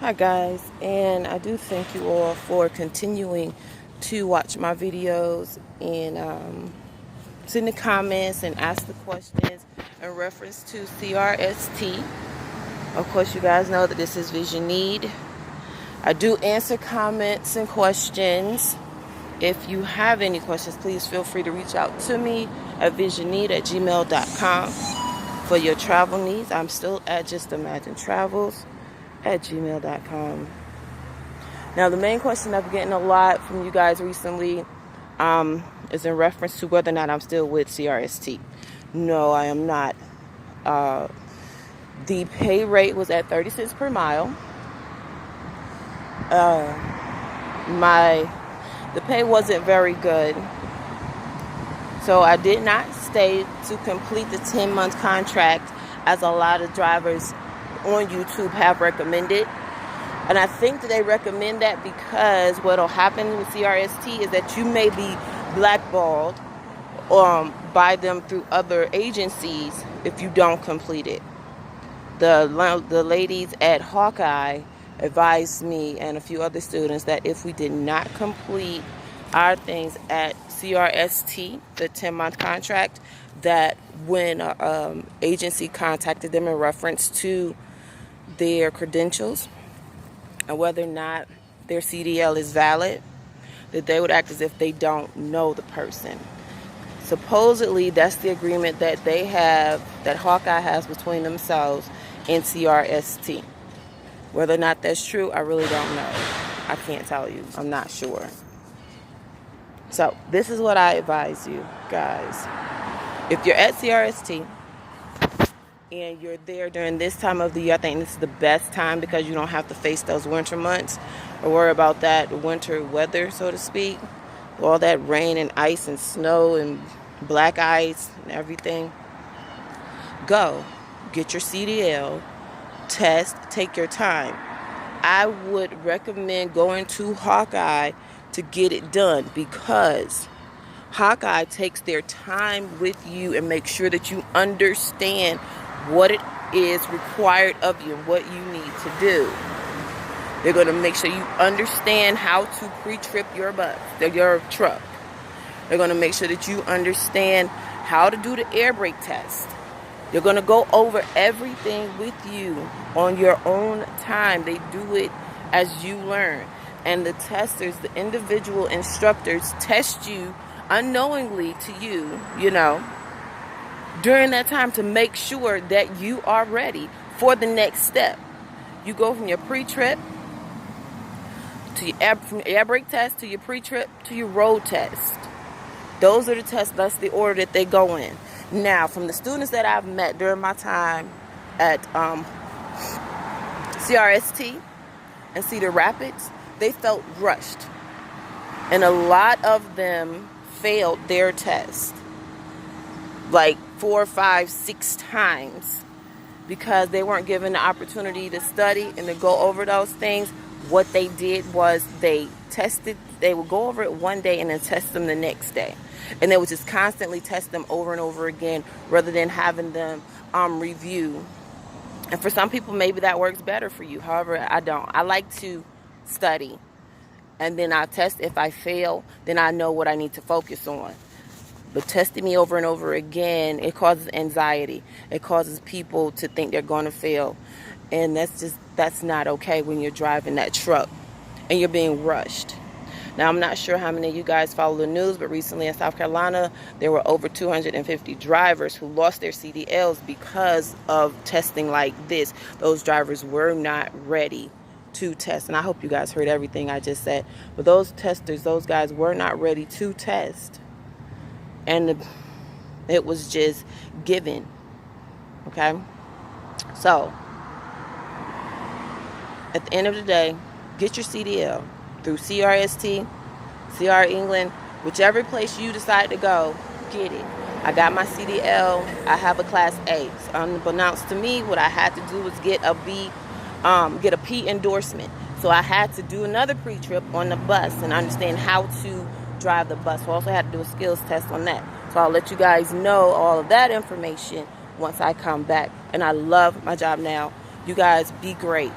Hi guys, and I do thank you all for continuing to watch my videos and send the comments and ask the questions in reference to CRST. Of course, you guys know that this is Visionneed. I do answer comments and questions. If you have any questions, please feel free to reach out to me at visionneed@gmail.com for your travel needs. I'm still at justimaginetravels@gmail.com. Now, the main question I've been getting a lot from you guys recently is in reference to whether or not I'm still with CRST. No, I am not. The pay rate was at 30 cents per mile. The pay wasn't very good. So I did not stay to complete the 10-month contract as a lot of drivers on YouTube have recommended. And I think that they recommend that because what will happen with CRST is that you may be blackballed by them through other agencies if you don't complete it. The ladies at Hawkeye advised me and a few other students that if we did not complete our things at CRST, the 10-month contract, that when agency contacted them in reference to their credentials and whether or not their CDL is valid, that they would act as if they don't know the person. Supposedly, that's the agreement that they have, that Hawkeye has between themselves and CRST. Whether or not that's true, I really don't know. I can't tell you. I'm not sure. So, this is what I advise you guys. If you're at CRST, and you're there during this time of the year, I think this is the best time because you don't have to face those winter months or worry about that winter weather, so to speak. All that rain and ice and snow and black ice and everything. Go. Get your CDL. Test. Take your time. I would recommend going to Hawkeye to get it done because Hawkeye takes their time with you and makes sure that you understand what it is required of you and what you need to do. They're going to make sure you understand how to pre-trip your bus, your truck. They're going to make sure that you understand how to do the air brake test. They're going to go over everything with you on your own time. They do it as you learn. And the testers, the individual instructors, test you unknowingly to you, during that time to make sure that you are ready for the next step. You go from your pre-trip to your air brake test to your pre-trip to your road test. Those are the tests. That's the order that they go in. Now, from the students that I've met during my time at CRST and Cedar Rapids, they felt rushed. And a lot of them failed their test like 4, 5, 6 times because they weren't given the opportunity to study and to go over those things. What they did was they would go over it one day and then test them the next day. And they would just constantly test them over and over again rather than having them review. And for some people, maybe that works better for you. However, I don't. I like to study. And then I test. If I fail, then I know what I need to focus on. But testing me over and over again, it causes anxiety. It causes people to think they're going to fail. And that's not okay when you're driving that truck and you're being rushed. Now, I'm not sure how many of you guys follow the news, but recently in South Carolina, there were over 250 drivers who lost their CDLs because of testing like this. Those drivers were not ready to test. And I hope you guys heard everything I just said. But those testers, those guys were not ready to test. And it was just given. Okay? So, at the end of the day, get your CDL through CRST, CR England, whichever place you decide to go, get it. I got my CDL. I have a Class A. So unbeknownst to me, what I had to do was get a P endorsement. So I had to do another pre-trip on the bus and understand how to drive the bus. So I also had to do a skills test on that. So I'll let you guys know all of that information once I come back. And I love my job now. You guys be great.